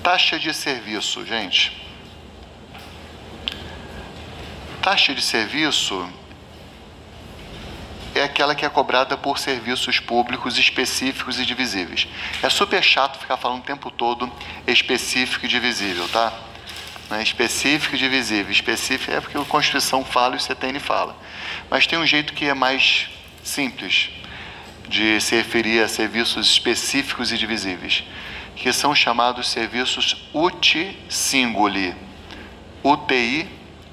taxa de serviço, gente. Taxa de serviço é aquela que é cobrada por serviços públicos específicos e divisíveis. É super chato ficar falando o tempo todo específico e divisível, tá? Específico e divisível. Específico é porque a Constituição fala e o CTN fala. Mas tem um jeito que é mais simples de se referir a serviços específicos e divisíveis, que são chamados serviços uti singuli. UTI,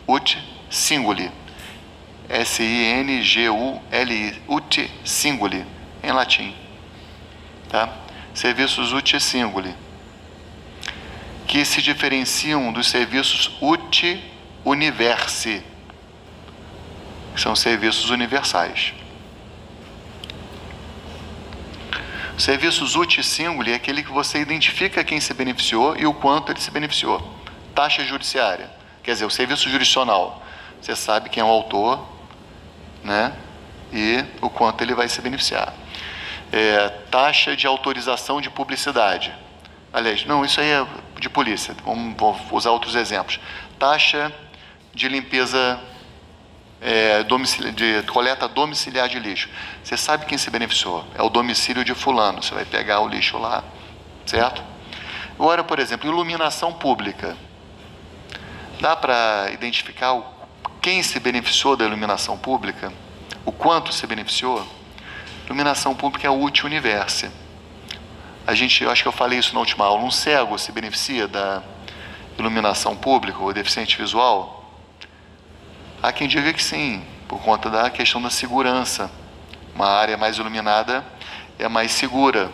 uti singuli. S-I-N-G-U-L-I, uti singuli, em latim. Tá? Serviços uti singuli, que se diferenciam dos serviços uti universi, que são serviços universais. Serviços uti singuli é aquele que você identifica quem se beneficiou e o quanto ele se beneficiou. Taxa judiciária, quer dizer, o serviço jurisdicional. Você sabe quem é o autor, né? E o quanto ele vai se beneficiar. Taxa de autorização de publicidade. Aliás, não, isso aí é de polícia. Vou usar outros exemplos. Taxa de limpeza, de coleta domiciliar de lixo. Você sabe quem se beneficiou. É o domicílio de fulano. Você vai pegar o lixo lá, certo? Agora, por exemplo, iluminação pública. Dá para identificar quem se beneficiou da iluminação pública? O quanto se beneficiou? Iluminação pública é o uti universi. Eu acho que eu falei isso na última aula. Um cego se beneficia da iluminação pública, ou deficiente visual? Há quem diga que sim, por conta da questão da segurança. Uma área mais iluminada é mais segura,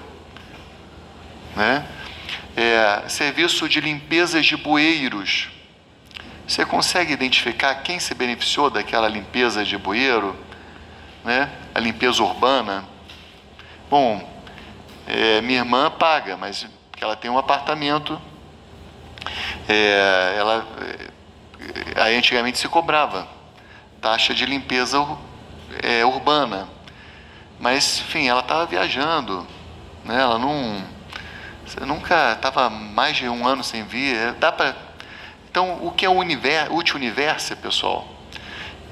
né? Serviço de limpezas de bueiros. Você consegue identificar quem se beneficiou daquela limpeza de bueiro, né? A limpeza urbana? Bom, minha irmã paga, mas ela tem um apartamento. Aí antigamente se cobrava taxa de limpeza urbana, mas enfim, ela estava viajando, né? Ela nunca estava mais de um ano sem vir. Então, o que é o uti universi, pessoal?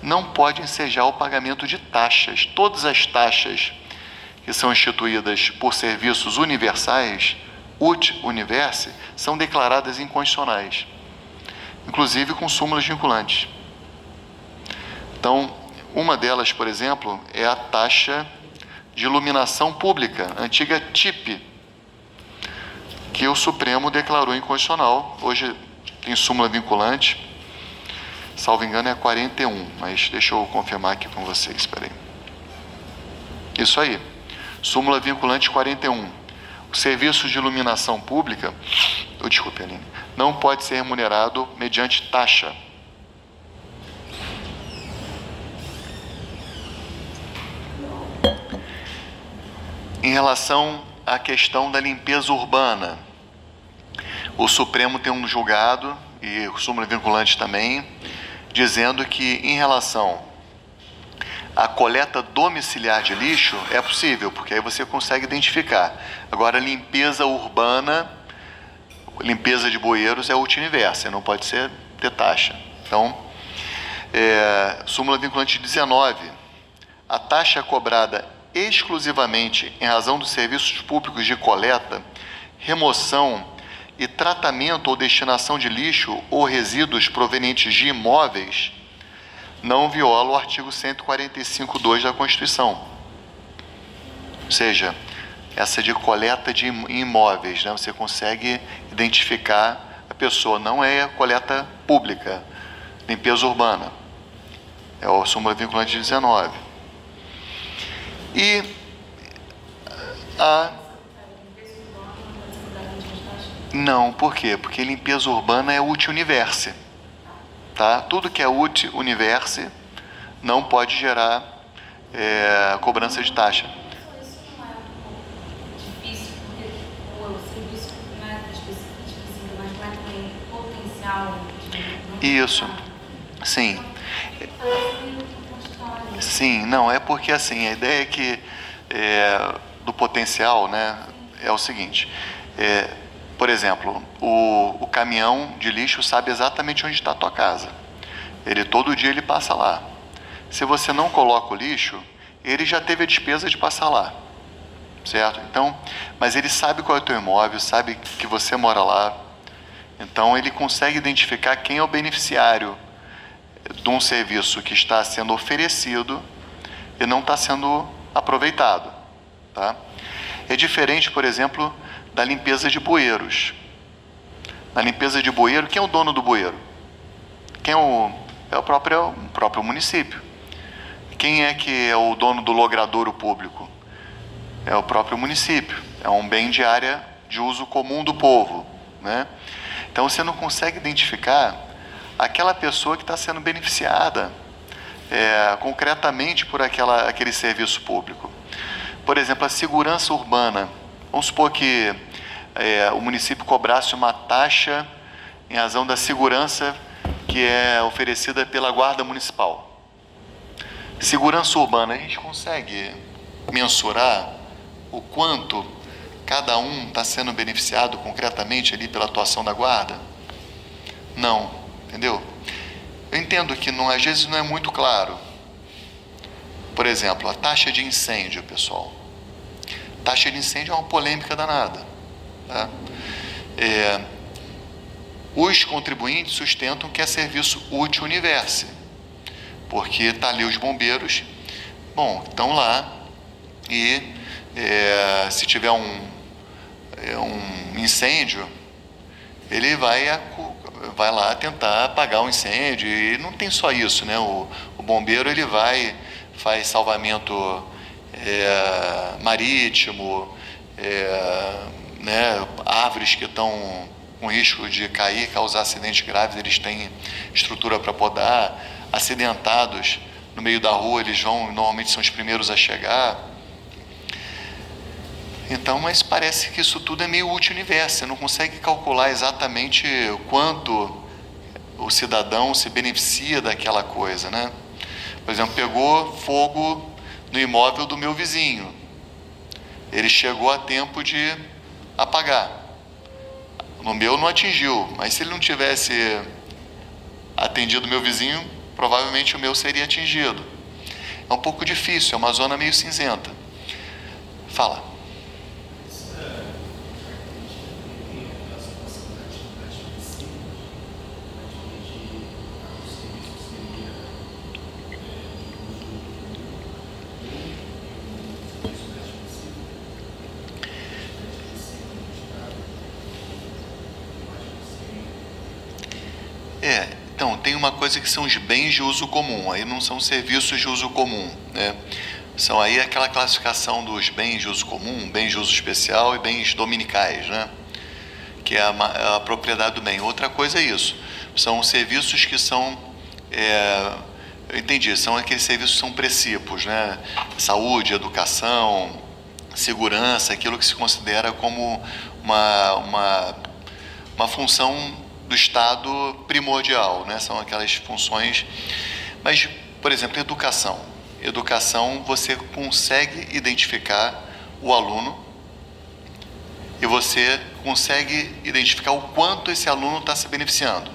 Não pode ensejar o pagamento de taxas. Todas as taxas que são instituídas por serviços universais, uti universi, são declaradas inconstitucionais, inclusive com súmulas vinculantes. Então, uma delas, por exemplo, é a taxa de iluminação pública, antiga TIP, que o Supremo declarou inconstitucional. Hoje tem súmula vinculante, salvo engano é 41, mas deixa eu confirmar aqui com vocês, espera aí. Isso aí, súmula vinculante 41. O serviço de iluminação pública, desculpe, Aline, não pode ser remunerado mediante taxa. Em relação à questão da limpeza urbana, o Supremo tem um julgado, e o súmula vinculante também, dizendo que em relação à coleta domiciliar de lixo é possível, porque aí você consegue identificar. Agora, limpeza urbana, limpeza de bueiros é uti universi, não pode ter taxa. Então, súmula vinculante 19, a taxa cobrada exclusivamente em razão dos serviços públicos de coleta, remoção e tratamento ou destinação de lixo ou resíduos provenientes de imóveis não viola o artigo 145.2 da Constituição. Ou seja, essa de coleta de imóveis, né? Você consegue identificar a pessoa, não é coleta pública, limpeza urbana. É o súmula vinculante 19. E Não, por quê? Porque limpeza urbana é uti universi. Tá? Tudo que é uti universi não pode gerar cobrança de taxa. Isso não é difícil, porque o serviço não é específico, mas não é também potencial. Isso, sim. Sim, não, é porque assim, a ideia é que do potencial, né, é o seguinte, Por exemplo, o caminhão de lixo sabe exatamente onde está a tua casa. Todo dia ele passa lá. Se você não coloca o lixo, ele já teve a despesa de passar lá, certo? Então, mas ele sabe qual é o teu imóvel, sabe que você mora lá. Então ele consegue identificar quem é o beneficiário de um serviço que está sendo oferecido e não está sendo aproveitado, tá? É diferente, por exemplo, da limpeza de bueiros. Na limpeza de bueiro, quem é o dono do bueiro? Quem é o próprio município. Quem é que é o dono do logradouro público? É o próprio município. É um bem de área de uso comum do povo, né? Então você não consegue identificar aquela pessoa que está sendo beneficiada concretamente por aquele serviço público. Por exemplo, a segurança urbana. Vamos supor que o município cobrasse uma taxa em razão da segurança que é oferecida pela Guarda Municipal. Segurança urbana, a gente consegue mensurar o quanto cada um está sendo beneficiado concretamente ali pela atuação da guarda? Não, entendeu? Eu entendo que às vezes não é muito claro. Por exemplo, a taxa de incêndio, pessoal. Taxa de incêndio é uma polêmica danada, tá? Os contribuintes sustentam que é serviço útil universe, porque está ali os bombeiros, estão lá e se tiver um incêndio, ele vai lá tentar apagar o incêndio. E não tem só isso, né? O bombeiro faz salvamento marítimo, né? Árvores que estão com risco de cair, causar acidentes graves, eles têm estrutura para podar. Acidentados no meio da rua, normalmente são os primeiros a chegar. Então, mas parece que isso tudo é meio útil-universo. Você não consegue calcular exatamente o quanto o cidadão se beneficia daquela coisa, né? Por exemplo, pegou fogo no imóvel do meu vizinho. Ele chegou a tempo de apagar. No meu não atingiu, mas se ele não tivesse atendido o meu vizinho, provavelmente o meu seria atingido. É um pouco difícil, é uma zona meio cinzenta. Fala. Então, tem uma coisa que são os bens de uso comum, aí não são serviços de uso comum, né? São aí aquela classificação dos bens de uso comum, bens de uso especial e bens dominicais, né? Que é a propriedade do bem. Outra coisa é isso, são serviços que são, eu entendi, são aqueles serviços que são precípios, né? Saúde, educação, segurança, aquilo que se considera como uma função do Estado primordial, né? São aquelas funções. Mas, por exemplo, educação. Educação, você consegue identificar o aluno e você consegue identificar o quanto esse aluno está se beneficiando,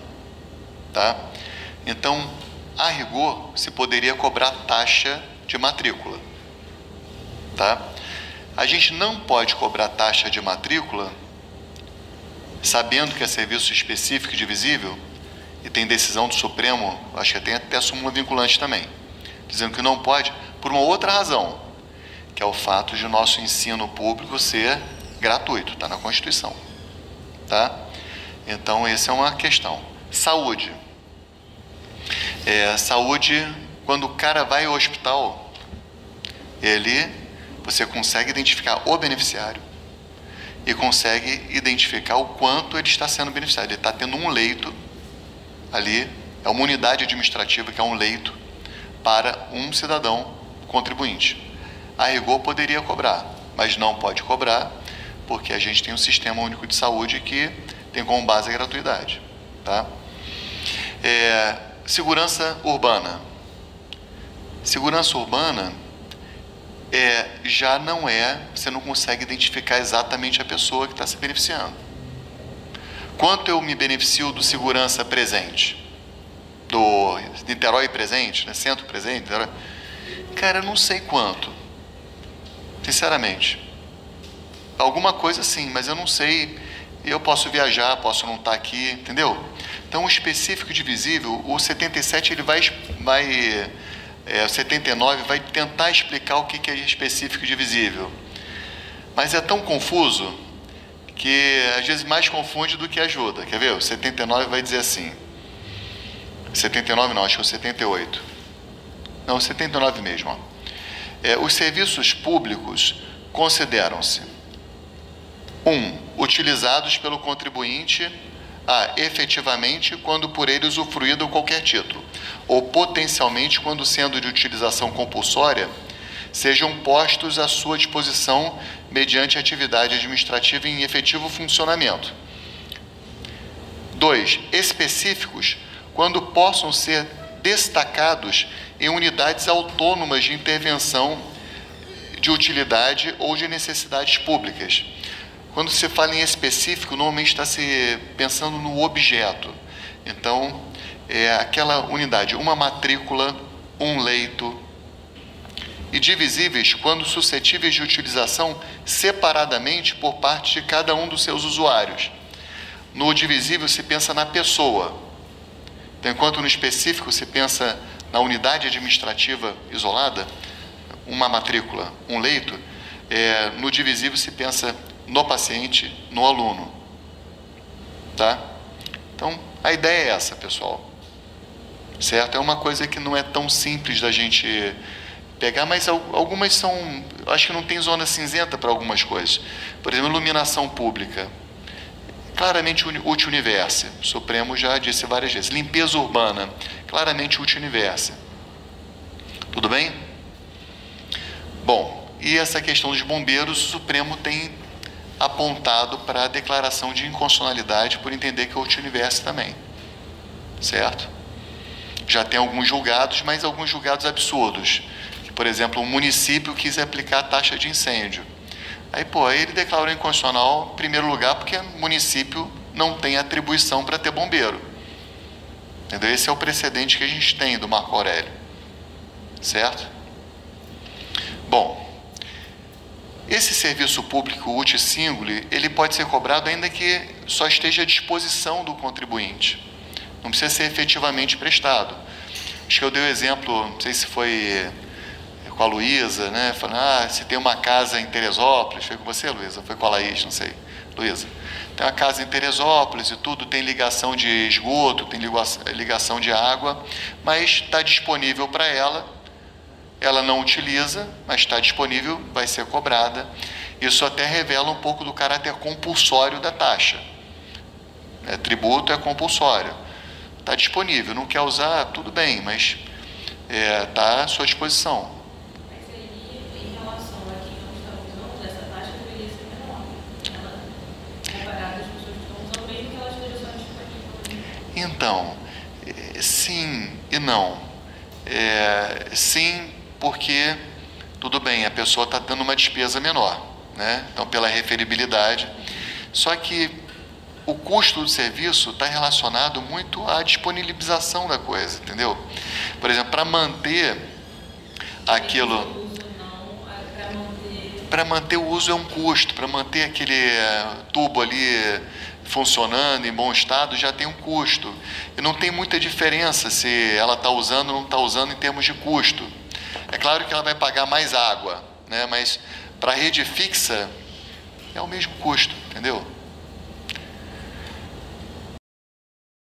tá? Então, a rigor, se poderia cobrar taxa de matrícula, tá? A gente não pode cobrar taxa de matrícula sabendo que é serviço específico e divisível, e tem decisão do Supremo, acho que tem até súmula vinculante também, dizendo que não pode, por uma outra razão, que é o fato de o nosso ensino público ser gratuito, está na Constituição, tá? Então, essa é uma questão. Saúde. Saúde, quando o cara vai ao hospital, você consegue identificar o beneficiário e consegue identificar o quanto ele está sendo beneficiado. Ele está tendo um leito ali, é uma unidade administrativa que é um leito para um cidadão contribuinte. A rigor poderia cobrar, mas não pode cobrar, porque a gente tem um Sistema Único de Saúde que tem como base a gratuidade, tá? Segurança urbana. Segurança urbana já não você não consegue identificar exatamente a pessoa que está se beneficiando, Quanto eu me beneficio do segurança presente? Do Niterói presente, né? Centro presente, Niterói. Cara, eu não sei quanto. Sinceramente. Alguma coisa sim, mas eu não sei. Eu posso viajar, posso não estar aqui, entendeu? Então, o específico divisível, o 77 ele o 79 vai tentar explicar o que é específico divisível. Mas é tão confuso que às vezes mais confunde do que ajuda. Quer ver? O 79 vai dizer assim. 79 não, acho que é o 78. Não, o 79 mesmo. Ó. Os serviços públicos consideram-se: 1. Utilizados pelo contribuinte efetivamente quando por ele usufruído qualquer título, ou potencialmente quando sendo de utilização compulsória, sejam postos à sua disposição mediante atividade administrativa em efetivo funcionamento. 2. Específicos quando possam ser destacados em unidades autônomas de intervenção de utilidade ou de necessidades públicas. Quando se fala em específico, normalmente está se pensando no objeto. Então, é aquela unidade, uma matrícula, um leito. E divisíveis quando suscetíveis de utilização separadamente por parte de cada um dos seus usuários. No divisível se pensa na pessoa. Então, enquanto no específico se pensa na unidade administrativa isolada, uma matrícula, um leito, no divisível se pensa no paciente, no aluno. Tá? Então, a ideia é essa, pessoal. Certo? É uma coisa que não é tão simples da gente pegar, mas algumas são... Acho que não tem zona cinzenta para algumas coisas. Por exemplo, iluminação pública. Claramente útil universo. O Supremo já disse várias vezes. Limpeza urbana. Claramente útil universo. Tudo bem? Bom, e essa questão dos bombeiros, o Supremo tem apontado para a declaração de inconstitucionalidade por entender que é útil universo também. Certo? Já tem alguns julgados, mas alguns julgados absurdos. Que, por exemplo, um município quis aplicar a taxa de incêndio. Aí ele declarou inconstitucional, em primeiro lugar, porque o município não tem atribuição para ter bombeiro. Entendeu? Esse é o precedente que a gente tem do Marco Aurélio. Certo? Bom, esse serviço público uti singuli, ele pode ser cobrado ainda que só esteja à disposição do contribuinte. Não precisa ser efetivamente prestado. Acho que eu dei o exemplo, não sei se foi com a Luísa, né? Falando, se tem uma casa em Teresópolis, foi com você, Luísa? Foi com a Laís, não sei. Luísa, tem uma casa em Teresópolis e tudo, tem ligação de esgoto, tem ligação de água, mas está disponível para ela. Ela não utiliza, mas está disponível, vai ser cobrada. Isso até revela um pouco do caráter compulsório da taxa. Tributo é compulsório. Está disponível, não quer usar, tudo bem, mas está à sua disposição. Mas aí, em relação a quem não está usando, essa taxa deveria ser menor. Comparada às pessoas que estão usando, mesmo que ela esteja só disponível. Então, sim e não. Sim, porque, tudo bem, a pessoa está dando uma despesa menor, né? Então, pela referibilidade. Só que o custo do serviço está relacionado muito à disponibilização da coisa, entendeu? Por exemplo, para manter aquilo... Para manter o uso é um custo, para manter aquele tubo ali funcionando em bom estado já tem um custo. E não tem muita diferença se ela está usando ou não está usando em termos de custo. É claro que ela vai pagar mais água, né? Mas para a rede fixa é o mesmo custo, entendeu?